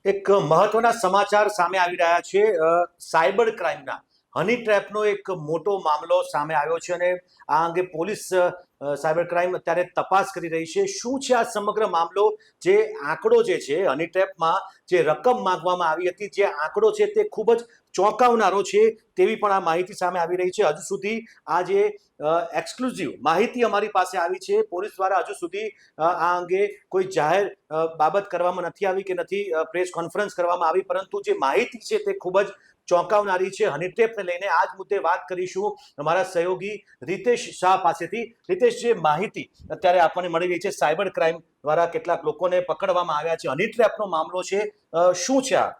એક મહત્વના સમાચાર સામે આવી રહ્યા છે સાયબર ક્રાઇમના હની ટ્રેપનો એક મોટો મામલો સામે આવ્યો છે અને આ અંગે પોલીસ સાયબર ક્રાઇમ અત્યારે તપાસ કરી રહી છે. શું છે આ સમગ્ર મામલો? જે આંકડો જે છે હની ટ્રેપમાં જે રકમ માંગવામાં આવી હતી, જે આંકડો છે તે ખૂબ જ ચોંકાવનારો છે તેવી પણ આ માહિતી સામે આવી રહી છે. હજુ સુધી આ જે એક્સક્લુઝિવ માહિતી અમારી પાસે આવી છે, પોલીસ દ્વારા હજુ સુધી આ અંગે કોઈ જાહેર બાબત કરવામાં નથી આવી કે નથી પ્રેસ કોન્ફરન્સ કરવામાં આવી, પરંતુ જે માહિતી છે તે ખૂબ જ ચોંકાવનારી છે. હની ટ્રેપને લઈને આ જ મુદ્દે વાત કરીશું અમારા સહયોગી રીતેશ શાહ પાસેથી. રીતેશ, જે માહિતી અત્યારે આપણને મળી રહી છે સાયબર ક્રાઇમ દ્વારા કેટલાક લોકોને પકડવામાં આવ્યા છે, હની ટ્રેપનો મામલો છે, શું છે આ?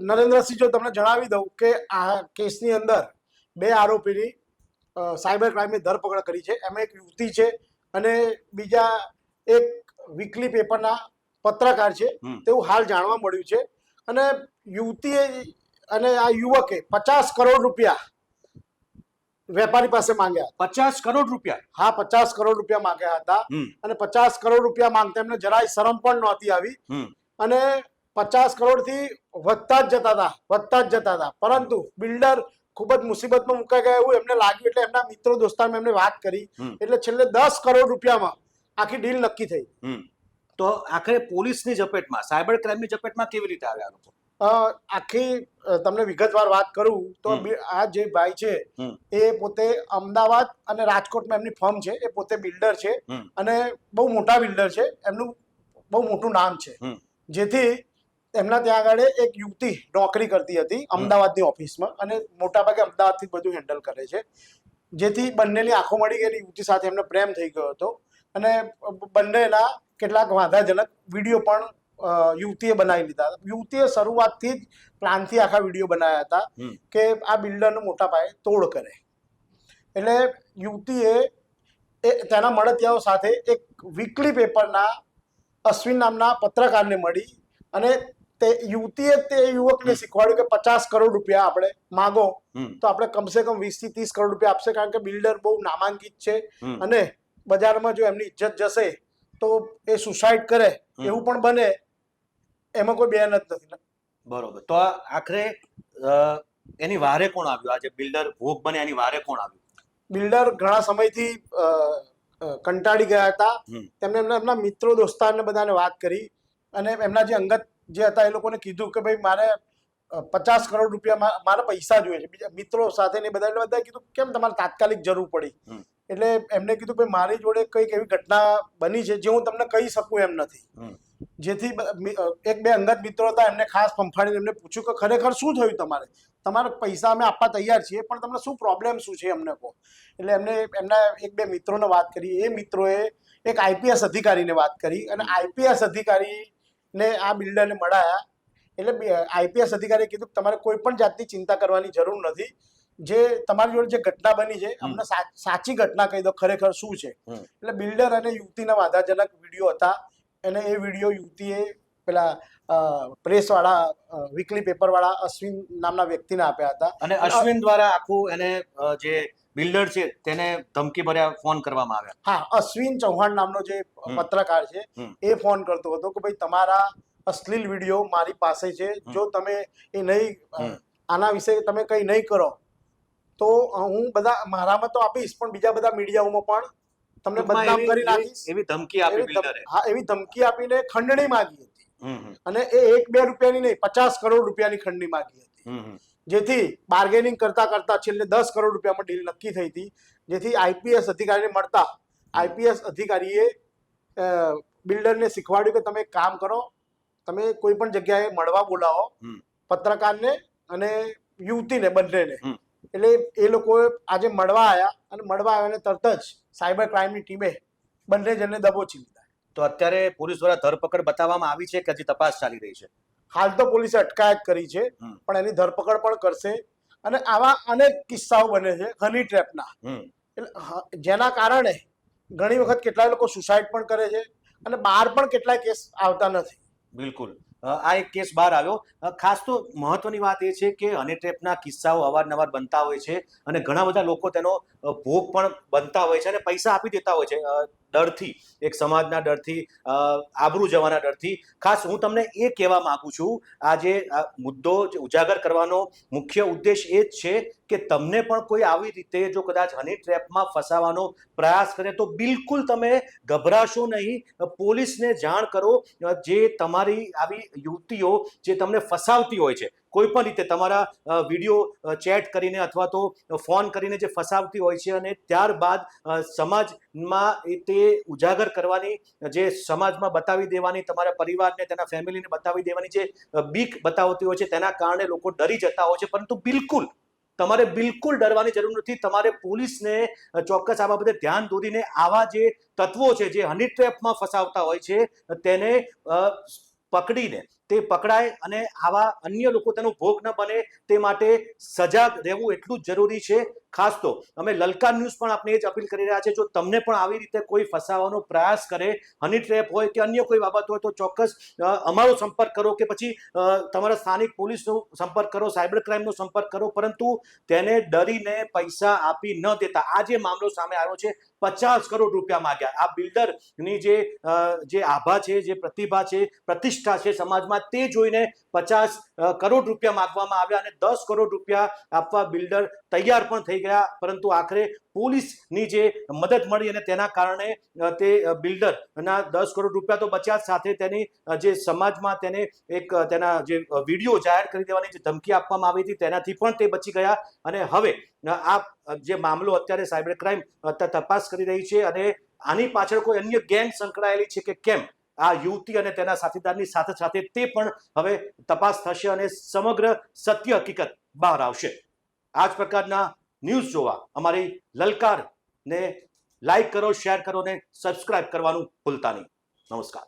નરેન્દ્રસિંહ, જો તમને જણાવી દઉં કે આ કેસની અંદર બે આરોપીની સાયબર ક્રાઇમે ધરપકડ કરી છે. એમાં એક યુવતી છે અને બીજા એક વીકલી પેપરના પત્રકાર છે તેવું હાલ જાણવા મળ્યું છે. અને યુવતીએ અને આ યુવકે 50 કરોડ રૂપિયા વેપારી પાસે માંગ્યા. 50 કરોડ રૂપિયા? હા, 50 કરોડ રૂપિયા માંગ્યા હતા. અને 50 કરોડ રૂપિયા માંગતા એમને જરાય શરમ પણ નહોતી આવી. અને 50 કરોડથી વધતા જ જતા હતા. પરંતુ બિલ્ડર ખૂબ જ મુસીબતમાં મુકાઈ ગયા એવું એમને લાગ્યું, એટલે એમના મિત્રો દોસ્તારમાં એમને વાત કરી, એટલે છેલ્લે 10 કરોડ રૂપિયામાં આખી ડીલ નક્કી થઈ. તો આખરે પોલીસની ઝપેટમાં, સાયબર ક્રાઇમની ઝપેટમાં કેવી રીતે આવ્યા લોકો? આખી તમને વિગતવાર વાત કરું તો આ જે ભાઈ છે એ પોતે અમદાવાદ અને રાજકોટમાં એમની ફર્મ છે. એ પોતે બિલ્ડર છે અને બહુ મોટા બિલ્ડર છે. એમનું બહુ મોટું નામ છે. જેથી એમના ત્યાં આગળ એક યુવતી નોકરી કરતી હતી અમદાવાદની ઓફિસમાં, અને મોટાભાગે અમદાવાદથી બધું હેન્ડલ કરે છે. જેથી બંનેની આંખો મળી ગઈ. યુવતી સાથે એમને પ્રેમ થઈ ગયો હતો અને બંનેના કેટલાક વાંધાજનક વિડીયો પણ યુવતીએ બનાવી લીધા હતા. યુવતીએ શરૂઆતથી જ પ્લાનથી આખા વિડીયો બનાવ્યા હતા કે આ બિલ્ડરનો મોટા પાયે તોડ કરે. એટલે યુવતીએ તેના મળતિયાઓ સાથે એક વીકલી પેપરના અશ્વિન નામના પત્રકારને મળી અને તે યુવતીએ તે યુવકને શીખવાડ્યું કે 50 કરોડ રૂપિયા આપણે માગો તો આપણે કમસે કમ 20 થી 30 કરોડ રૂપિયા આપશે, કારણ કે બિલ્ડર બહુ નામાંકિત છે અને બજારમાં જો એમની ઇજ્જત જશે તો એ સુસાઇડ કરે એવું પણ બને, એમાં કોઈ બેન જ નથી. બરોબર. તો આખરે એની વારે કોણ આવ્યું? આજે બિલ્ડર ભોગ બને એની વારે કોણ આવ્યું? બિલ્ડર ઘણા સમયથી કંટાળી ગયા હતા. તેમને એમના મિત્રો દોસ્તારને બધાને વાત કરી અને એમના જે અંગત જે હતા એ લોકોને કીધું કે ભાઈ મારે 50 કરોડ રૂપિયા મારા પૈસા જોઈએ છે. બીજા મિત્રો સાથે ને બધાએ કીધું કેમ તમારે તાત્કાલિક જરૂર પડી? એટલે એમને કીધું ભાઈ મારી જોડે કંઈક એવી ઘટના બની છે જે હું તમને કહી શકું એમ નથી. જેથી એક બે અંગત મિત્રો હતા, એમને ખાસ ફંફાડીને એમને પૂછ્યું કે ખરેખર શું થયું તમારે? તમારે પૈસા અમે આપવા તૈયાર છીએ, પણ તમને શું પ્રોબ્લેમ શું છે અમને કહો. એટલે એમના એક બે મિત્રોને વાત કરી. એ મિત્રોએ એક આઈપીએસ અધિકારીને વાત કરી અને આઈપીએસ અધિકારીને આ બિલ્ડરને મળાયા. એટલે આઈપીએસ અધિકારીએ કીધું કે તમારે કોઈ પણ જાતની ચિંતા કરવાની જરૂર નથી. જે તમારી જોડે જે ઘટના બની છે અમને સાચી ઘટના કહી દો, ખરેખર શું છે. એટલે બિલ્ડર અને યુવતીના વાંધાજનક વિડીયો હતા અને એ વિડીયો યુવતીએ પેલા પ્રેસ વાળા વીકલી પેપર વાળા અશ્વિન નામના વ્યક્તિને આપ્યા હતા. અને અશ્વિન દ્વારા આખું એને જે બિલ્ડર છે તેને ધમકી ભર્યા ફોન કરવામાં આવ્યા? હા, અશ્વિન ચૌહાણ નામનો જે પત્રકાર છે એ ફોન કરતો હતો કે ભાઈ તમારા અશ્લીલ વિડીયો મારી પાસે છે, જો તમે એ નહીં આના વિશે તમે કંઈ નહીં કરો તો હું બધા મારામાં તો આપીશ પણ બીજા બધા મીડિયાઓમાં પણ તમને બદનામ કરી નાખીશ. એવી ધમકી આપી બિલ્ડરે? હા, એવી ધમકી આપીને ખંડણી માંગી હતી. અને એ 1-2 રૂપિયાની નહીં, 50 કરોડ રૂપિયાની ખંડણી માંગી હતી. જેથી બાર્ગેનિંગ કરતા કરતા છેલ્લે 10 કરોડ રૂપિયામાં ડીલ નક્કી થઈ હતી. જેથી આઈપીએસ અધિકારીને મળતા આઈપીએસ અધિકારીએ બિલ્ડરને શીખવાડ્યું કે તમે એક કામ કરો, તમે કોઈ પણ જગ્યાએ મળવા બોલાવો પત્રકારને અને યુવતીને, બંનેને. એટલે એ લોકોએ આજે મળવા આવ્યા અને મળવા આવ્યાને તરત જ સાયબર ક્રાઇમની ટીમે બંને જણને દબોચી લીધા. તો અત્યારે પોલીસ દ્વારા ધરપકડ બતાવવામાં આવી છે કે હજી તપાસ ચાલી રહી છે? હાલ તો પોલીસે અટકાયત કરી છે, પણ એની ધરપકડ પણ કરશે. અને આવા અનેક કિસ્સાઓ બને છે હની ટ્રેપના, એટલે જેના કારણે ઘણી વખત કેટલાય લોકો સુસાઇડ પણ કરે છે અને બહાર પણ કેટલાય કેસ આવતા નથી. બિલકુલ. આ એક કેસ બહાર આવ્યો. ખાસ તો મહત્વની વાત એ છે કે હની ટ્રેપના કિસ્સાઓ અવારનવાર બનતા હોય છે અને ઘણા બધા લોકો તેનો ભોગ પણ બનતા હોય છે અને પૈસા આપી દેતા હોય છે. ડરથી, એક સમાજના ડરથી, આબરૂ જવાના ડરથી. ખાસ હું તમને એ કહેવા માંગુ છું, આ જે મુદ્દો જે ઉજાગર કરવાનો મુખ્ય ઉદ્દેશ એ જ છે કે તમને પણ કોઈ આવી રીતે જો કદાચ હની ટ્રેપમાં ફસાવાનો પ્રયાસ કરે તો બિલકુલ તમે ગભરાશો નહીં, પોલીસને જાણ કરો. જે તમારી આવી યુવતીઓ જે તમને ફસાવતી હોય છે કોઈ પણ રીતે, તમારા વિડીયો ચેટ કરીને અથવા તો ફોન કરીને જે ફસાવતી હોય છે, અને ત્યારબાદ સમાજમાં તે ઉજાગર કરવાની, જે સમાજમાં બતાવી દેવાની, તમારા પરિવારને, તેના ફેમિલીને બતાવી દેવાની જે બીક બતાવતી હોય છે, તેના કારણે લોકો ડરી જતા હોય છે. પરંતુ તમારે બિલકુલ ડરવાની જરૂર નથી. તમારે પોલીસને ચોક્કસ આ બાબતે ધ્યાન દોરીને આવા જે તત્વો છે જે હની ટ્રેપમાં ફસાવતા હોય છે તેને પકડીને તે પકડાય અને આવા અન્ય લોકો તેનો ભોગ ન બને તે માટે સજાગ રહેવું એટલું જ જરૂરી છે. ખાસ તો અમે લલકાર ન્યૂઝ પણ આપણે એ જ અપીલ કરી રહ્યા છે, જો તમને પણ આવી રીતે કોઈ ફસાવાનો પ્રયાસ કરે, હની ટ્રેપ હોય કે અન્ય કોઈ બાબત હોય, તો ચોક્કસ અમારો સંપર્ક કરો કે પછી તમારા સ્થાનિક પોલીસનો સંપર્ક કરો, સાયબર ક્રાઇમનો સંપર્ક કરો. પરંતુ તેને ડરીને પૈસા આપી ન દેતા. આ જે મામલો સામે આવ્યો છે, 50 કરોડ રૂપિયા માંગ્યા. આ બિલ્ડરની જે આભા છે, જે પ્રતિભા છે, પ્રતિષ્ઠા છે સમાજમાં, તે જોઈને 50 કરોડ રૂપિયા માંગવામાં આવ્યા અને 10 કરોડ રૂપિયા આપવા બિલ્ડર તૈયાર પણ થઈ ગયા. પરંતુ આખરે પોલીસની જે મદદ મળી અને તેના કારણે તે બિલ્ડરના 10 કરોડ રૂપિયા તો બચ્યા, સાથે તેની જે સમાજમાં તેને એક તેના જે વિડીયો જાહેર કરી દેવાની જે ધમકી આપવામાં આવી હતી તેનાથી પણ તે બચી ગયા. અને હવે આ જે મામલો અત્યારે સાયબર ક્રાઇમ તપાસ કરી રહી છે અને આની પાછળ કોઈ અન્ય ગેંગ સંકળાયેલી છે કે કેમ, આ યુવતી અને તેના સાથીદારની સાથે સાથે તે પણ હવે તપાસ થશે અને સમગ્ર સત્ય હકીકત બહાર આવશે. આ જ પ્રકારના ન્યૂઝ જોવા અમારી લલકારને લાઈક કરો, શેર કરો અને સબસ્ક્રાઇબ કરવાનું ભૂલતા નહીં. નમસ્કાર.